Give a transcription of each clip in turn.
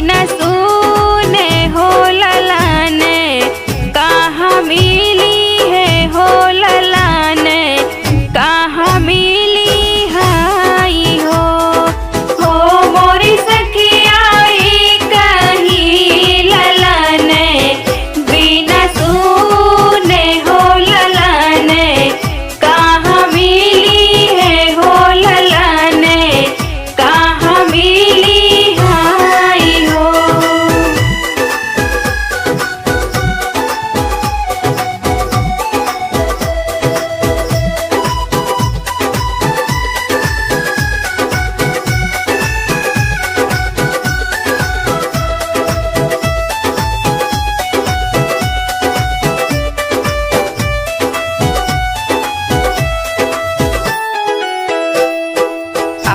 बिना सुने हो ललाने, कहाँ मिली है हो ललाने, कहाँ मिली हाई हो मोरी सखिया कहीं ललाने, बिना सुने हो ललाने, कहाँ मिली है हो ललाने, कहाँ मिली हाई हो।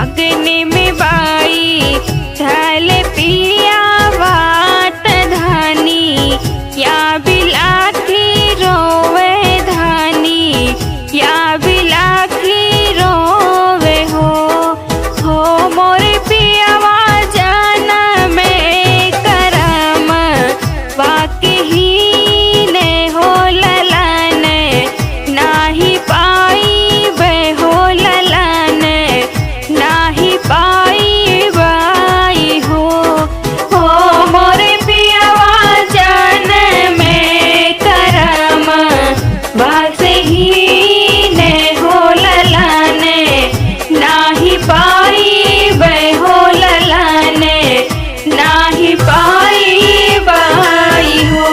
अग्नि में बाई ढल पिया वात धानी, या बिलाखी रोवे धानी, या बिलाखी रोवे हो मोरे पियावा जाना में करम, बाकी ही ने हो ललाने, नाही पाई बे हो ललाने, नाही पाई बाई हो मोरे पियावा जान में करम, भाग से ही ने हो ललाने, नाही पाई बे हो ललाने, नाही पाई बाई हो।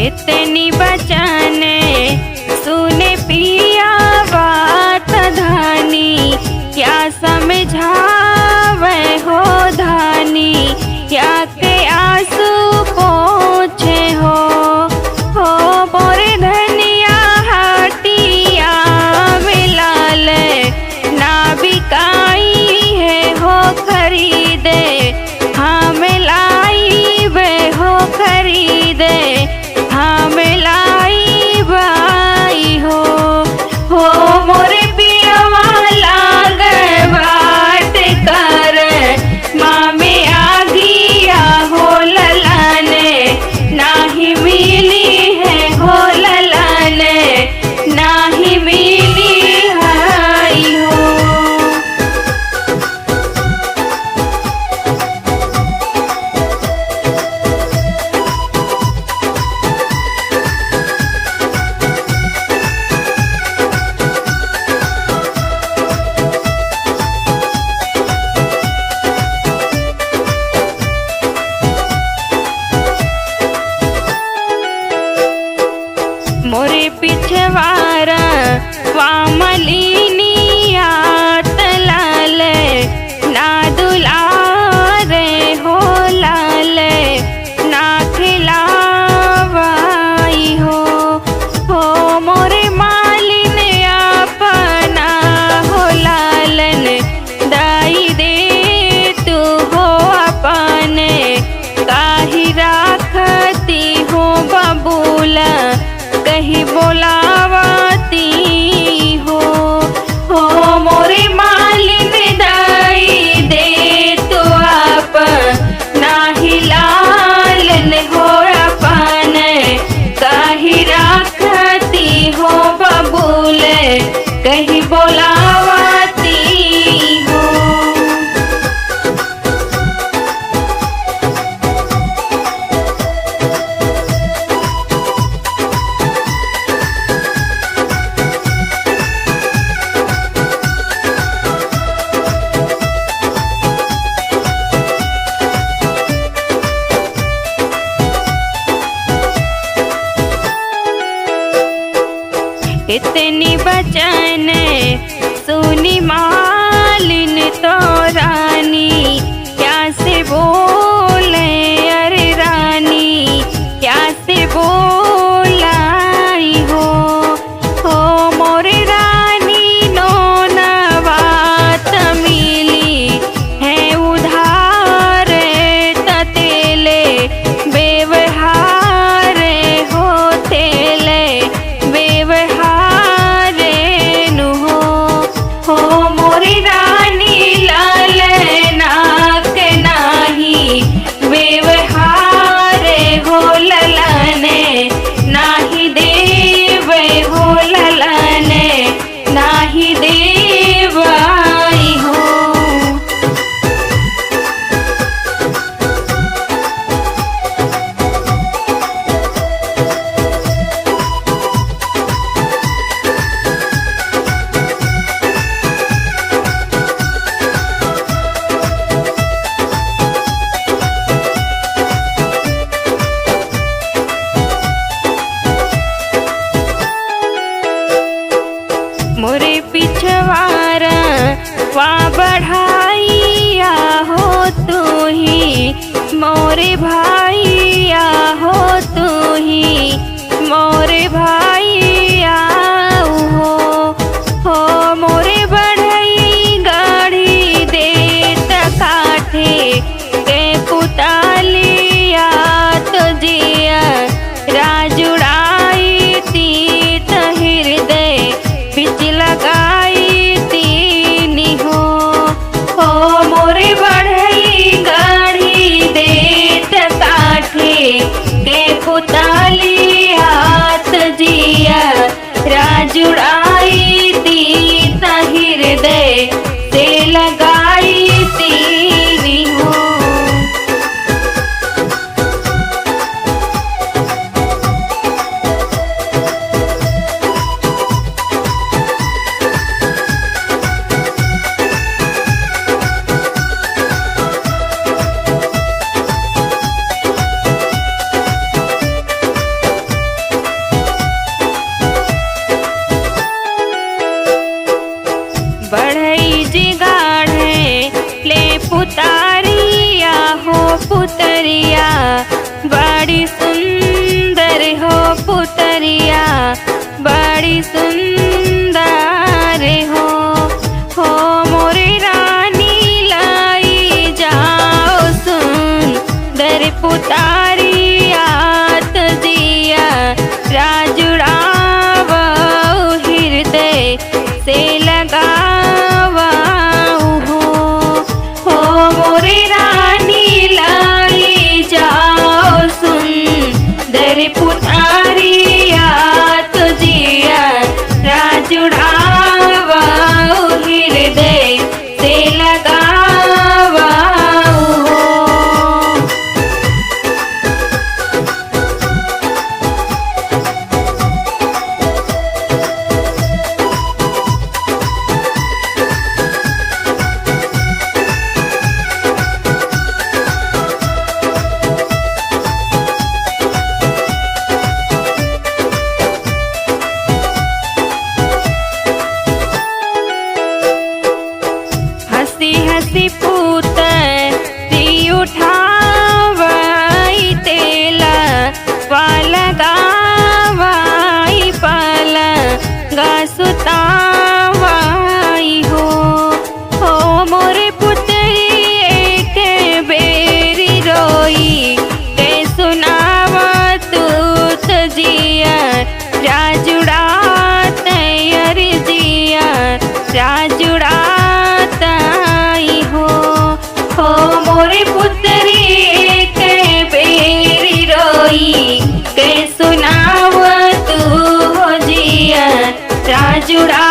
इतनी बचाने सुने पिया बात धानी, क्या समझावे हो धानी, क्या के आंसू पोछे हो मोरे धनिया हटिया मिलाल, ना बिकाई है हो खरीदे, हम लाई बे हो खरीदे, हम लाई बाई हो मोरे पियावा लाग बाट कर, मामे आगिया हो ललाने, नाही मिली है हो ललाने, नाही मिली हाई हो। मोरे पिछवारा वामलिनी आत लाल, ना दुलारे हो लाल, ना खिलावाई हो मोरे मालिन अपना हो लालन, दाई दे तू हो अपने, काहि राखती हो बबूला, कहीं बोलावती हो मोरे मालिन, दाई दे तो आप नाही लालन हो अपन, कहीं राखती हो बबूल, कहीं बोलावती हो। इतनी बचन सुनी मालिन तो रानी, क्या से बोले अरे रानी, क्या से बोलाई हो मोरे पिछवारा वा बढ़ाइया हो तू ही मोरे भाइया हो तू ही मोरे भाइया हो मोरे बढ़ई गाड़ी दे काठे के पुतालिया तो जिया राजुड़ाई तीत हृदय बिच लगाई तीनी हो मोरे बढ़ई गाड़ी देत काठे के पुतालिया तो जिया राजुड़ाई तीत हृदय से लगाई तीनी हो। बढ़ई जिगाढ़े ले पुतारिया हो पुतरिया बड़ी सुंदर हो पुतरिया बड़ी सुंदर हो मोरे रानी लाई जाओ सुंदर पुतारिया तजिया राजुड़ावा हृदय से लगा मोरे रानी लाई जाओ सुंदर पुतारिया तुझिया राजुड़ावा हृदय से लगावा हंसी हंसी पुतरी उठावाई तेला वाला गावाई पाला गा सुतावाई हो मोरे पुतरी एक बेरी रोई के सुनावा तू तजिया राजुड़ा तैयार जिया राजुड़ा मोरे पुतरी के बेरी रोई के सुनाव तू हो जिया राजुड़ा